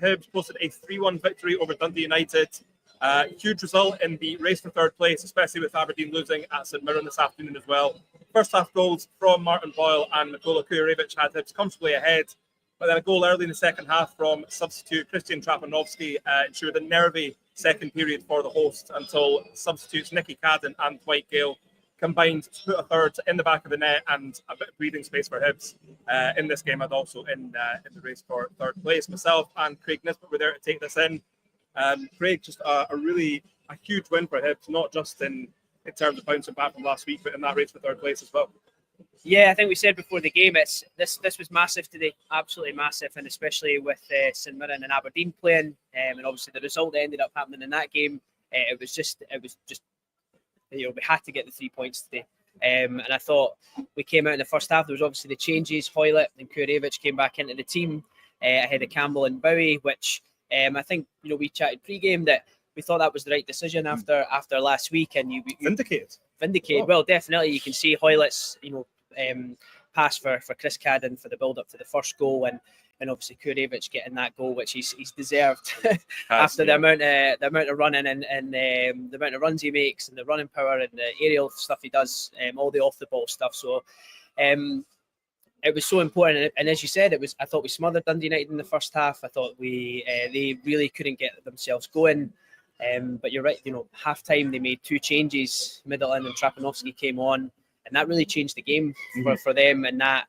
Hibs posted a 3-1 victory over Dundee United. Huge result in the race for third place, especially with Aberdeen losing at St Mirren this afternoon as well. First half goals from Martin Boyle and Nikola Kujarevic had Hibs comfortably ahead, but then a goal early in the second half from substitute Christian Trapanovsky ensured a nervy second period for the hosts until substitutes Nicky Cadden and Dwight Gale combined to put a third in the back of the net and a bit of breathing space for Hibs in this game and also in the race for third place. Myself and Craig Nisbet were there to take this in. Craig, just a huge win for Hibs, not just in terms of bouncing back from last week, but in that race for third place as well. Yeah, I think we said before the game, this was massive today, absolutely massive, and especially with St Mirren and Aberdeen playing, and obviously the result that ended up happening in that game. It was just we had to get the 3 points today. And I thought we came out in the first half. There was obviously the changes. Hoylett and Kujarevic came back into the team ahead of Campbell and Bowie, which I think we chatted pre-game that we thought that was the right decision after last week. And you vindicated. Oh. Well, definitely you can see Hoylett's pass for Chris Cadden for the build up to the first goal, and obviously Kujarevic getting that goal, which he's deserved after the amount of running and the amount of runs he makes and the running power and the aerial stuff he does, all the off the ball stuff. So it was so important, and as you said, I thought we smothered Dundee United in the first half. I thought they really couldn't get themselves going. But you're right, half time they made two changes. Middleton and Trapanovsky came on, and that really changed the game for them. And that,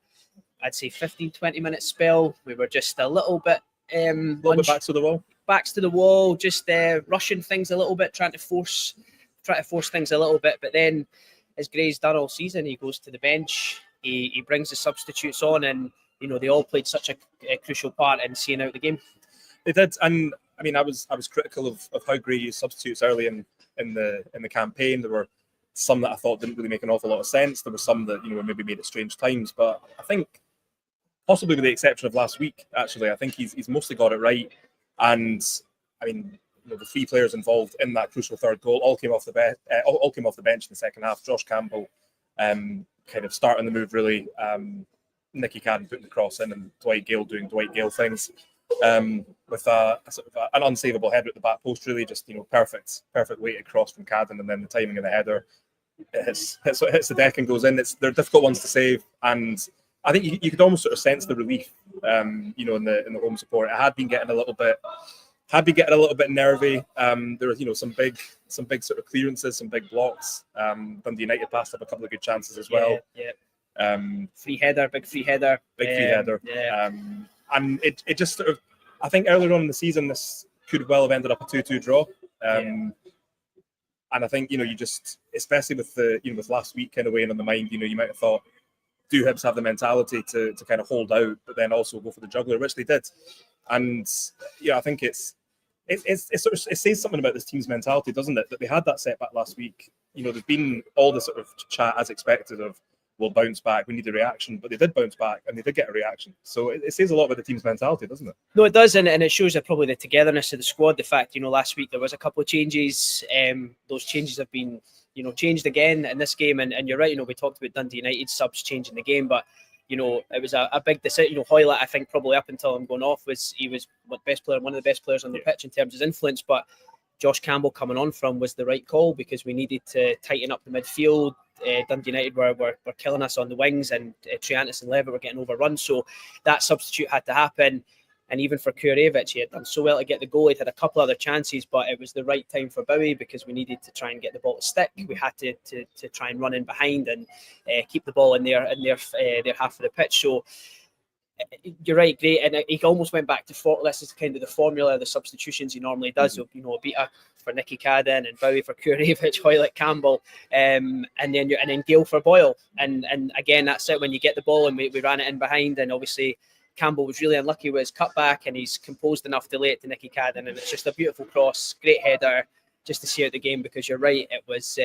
I'd say 15-20 minute spell, we were just a little bit backs to the wall, just rushing things a little bit, trying to force things a little bit. But then, as Gray's done all season, he goes to the bench, he brings the substitutes on, and they all played such a crucial part in seeing out the game. They did, and I mean, I was critical of how Gray used substitutes early in the campaign. There were some that I thought didn't really make an awful lot of sense. There were some that maybe made at strange times. But I think, possibly with the exception of last week, actually, I think he's mostly got it right. And I mean, the three players involved in that crucial third goal all came off the bench in the second half. Josh Campbell, kind of starting the move really. Nicky Cadden putting the cross in, and Dwight Gale doing Dwight Gale things. With a sort of an unsavable header at the back post, really just perfect weighted cross from Cadden, and then the timing of the header hits the deck and goes in. They're difficult ones to save, and I think you could almost sort of sense the relief, in the home support. It had been getting a little bit nervy. There was some big sort of clearances, some big blocks. Dundee United passed up a couple of good chances as well. Yeah. Big free header. Yeah. And it just sort of, I think earlier on in the season, this could well have ended up a 2-2 draw. And I think, you just, especially with with last week kind of weighing on the mind, you might have thought, do Hibs have the mentality to kind of hold out, but then also go for the juggler, which they did. And I think it says something about this team's mentality, doesn't it? That they had that setback last week. There's been all the sort of chat as expected of, we'll bounce back, we need a reaction, but they did bounce back and they did get a reaction. So it says a lot about the team's mentality, doesn't it? No, it does, and it shows that probably the togetherness of the squad. The fact, last week there was a couple of changes. Those changes have been, changed again in this game, and you're right. We talked about Dundee United subs changing the game, but it was a big decision. Hoylett, I think probably up until I'm going off, he was one of the best players on the pitch in terms of his influence, but Josh Campbell coming on from was the right call because we needed to tighten up the midfield. Dundee United were killing us on the wings, and Triantis and Levitt were getting overrun, so that substitute had to happen. And even for Kujarevic, he had done so well to get the goal. He'd had a couple other chances, but it was the right time for Bowie because we needed to try and get the ball to stick. We had to try and run in behind and keep the ball in their half of the pitch. So you're right, great. And he almost went back to this is kind of the formula of the substitutions he normally does. Mm-hmm. Abita for Nicky Cadden and Bowie for Kujarevic, Hoylett, Campbell, and then Gale for Boyle. And again, that's it. When you get the ball and we ran it in behind, and obviously Campbell was really unlucky with his cutback, and he's composed enough to lay it to Nicky Cadden, and it's just a beautiful cross, great header, just to see out the game. Because you're right, it was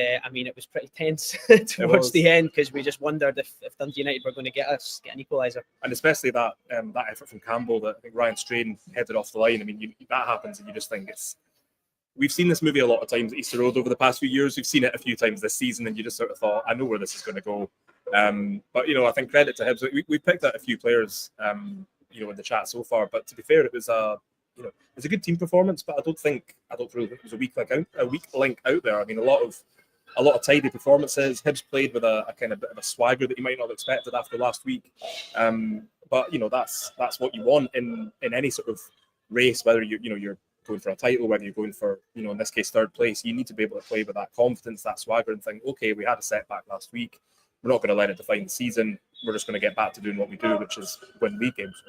pretty tense towards the end because we just wondered if Dundee United were going to get an equaliser. And especially that effort from Campbell that I think Ryan Strain headed off the line. I mean, that happens, and you just think we've seen this movie a lot of times at Easter Road over the past few years. We've seen it a few times this season, and you just sort of thought, I know where this is going to go. But I think credit to Hibs. We picked out a few players, in the chat so far. But to be fair, it was a it's a good team performance, but I don't really think there's a weak link out there. I mean, a lot of tidy performances. Hibs played with a kind of bit of a swagger that you might not have expected after last week. But that's what you want in any sort of race, whether you're going for a title, whether you're going for, in this case, third place. You need to be able to play with that confidence, that swagger, and think, okay, we had a setback last week. We're not going to let it define the season. We're just going to get back to doing what we do, which is win league games.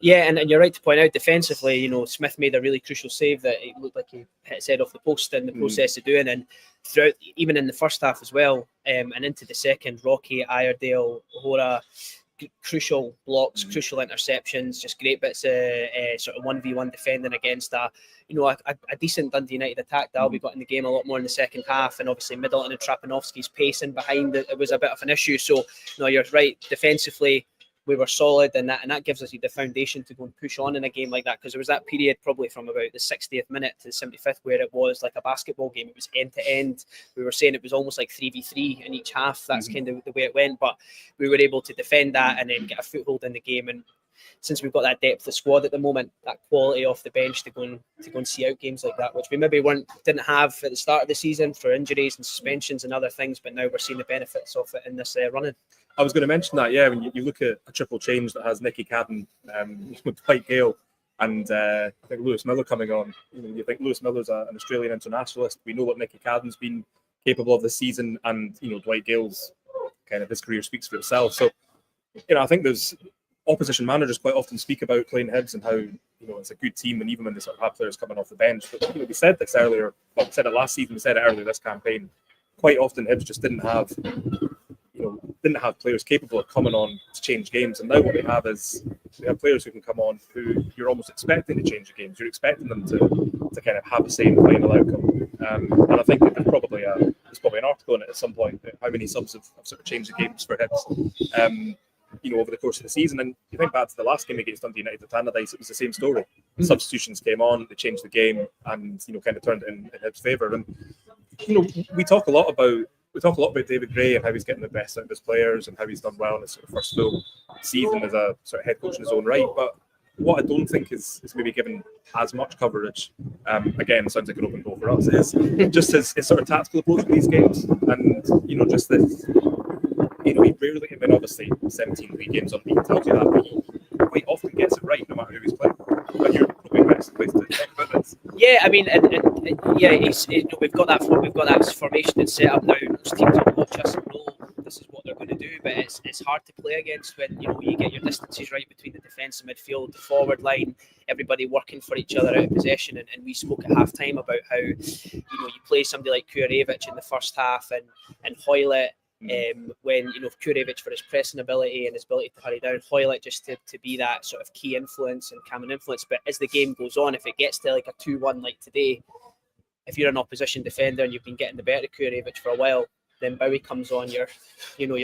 Yeah, and you're right to point out defensively, Smith made a really crucial save that it looked like he hit his head off the post in the process of doing. And throughout, even in the first half as well, and into the second, Rocky, Iredale, Hora, crucial blocks, crucial interceptions, just great bits of sort of 1v1 defending against a decent Dundee United attack. Dalby got in the game a lot more in the second half, and obviously Middleton and Trapanovsky's pacing behind it was a bit of an issue. So no, you're right, defensively we were solid, and that gives us the foundation to go and push on in a game like that, because there was that period probably from about the 60th minute to the 75th where it was like a basketball game. It was end to end. We were saying it was almost like 3v3 in each half. That's kind of the way it went, but we were able to defend that and then get a foothold in the game. And since we've got that depth of squad at the moment, that quality off the bench to go and see out games like that, which we maybe didn't have at the start of the season for injuries and suspensions and other things, but now we're seeing the benefits of it in this running. I was going to mention that, yeah, when you look at a triple change that has Nicky Cadden, Dwight Gale, and I think Lewis Miller coming on. You think Lewis Miller's an Australian internationalist. We know what Nicky Cadden's been capable of this season, and Dwight Gale's kind of his career speaks for itself. So, I think there's opposition managers quite often speak about playing Hibs and how it's a good team, and even when they sort of have players coming off the bench. But we said this earlier. Well, we said it last season. We said it earlier this campaign. Quite often, Hibs just didn't have players capable of coming on to change games, and now what we have is we have players who can come on who you're almost expecting to change the games. You're expecting them to kind of have the same final outcome, and I think there's probably an article in it at some point how many subs have sort of changed the games for Hibs. Over the course of the season. And you think back to the last game against Dundee United at Tannadice, it was the same story. Substitutions came on, they changed the game, and kind of turned it in Hibs' favour. And we talk a lot about David Gray and how he's getting the best out of his players and how he's done well in his sort of first full season as a sort of head coach in his own right. But what I don't think is maybe given as much coverage, again, sounds like an open goal for us, is just his sort of tactical approach to these games, and just this. He rarely, obviously 17 league games unbeaten tells you that, but he quite often gets it right no matter who he's playing. But you're probably best placed to talk about this. Yeah, I mean, we've got that formation and set up now. Most teams will watch us and know this is what they're going to do, but it's hard to play against when you get your distances right between the defence and midfield, the forward line, everybody working for each other out of possession. And we spoke at half time about how you play somebody like Kurevich in the first half and Hoylett. When Kurevich for his pressing ability and his ability to hurry down, Hoylett just to be that sort of key influence and common influence. But as the game goes on, if it gets to like a 2-1 like today, if you're an opposition defender and you've been getting the better of Kurevich for a while, then Bowie comes on, you're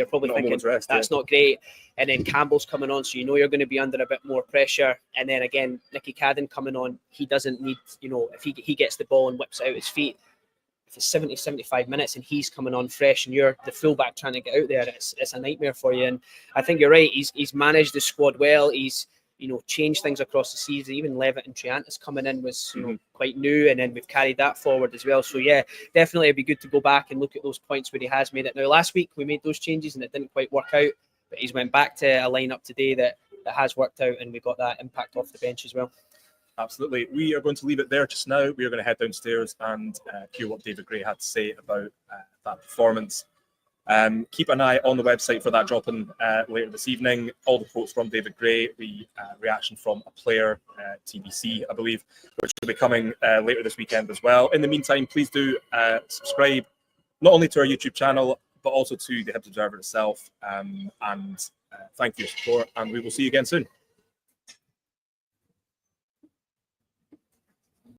probably thinking that's not great. And then Campbell's coming on, so you're going to be under a bit more pressure. And then again, Nicky Cadden coming on, he doesn't need, if he gets the ball and whips it out his feet, if it's 70, 75 minutes and he's coming on fresh and you're the fullback trying to get out there, it's a nightmare for you. And I think you're right, he's managed the squad well. He's changed things across the season. Even Levitt and Triantis coming in was quite new, and then we've carried that forward as well. So yeah, definitely it'd be good to go back and look at those points where he has made it. Now last week we made those changes and it didn't quite work out, but he's went back to a lineup today that has worked out, and we got that impact off the bench as well. Absolutely. We are going to leave it there just now. We are going to head downstairs and hear what David Gray had to say about that performance. Keep an eye on the website for that dropping later this evening. All the quotes from David Gray, the reaction from a player, TBC, I believe, which will be coming later this weekend as well. In the meantime, please do subscribe not only to our YouTube channel, but also to the Hibs Observer itself. And thank you for your support, and we will see you again soon.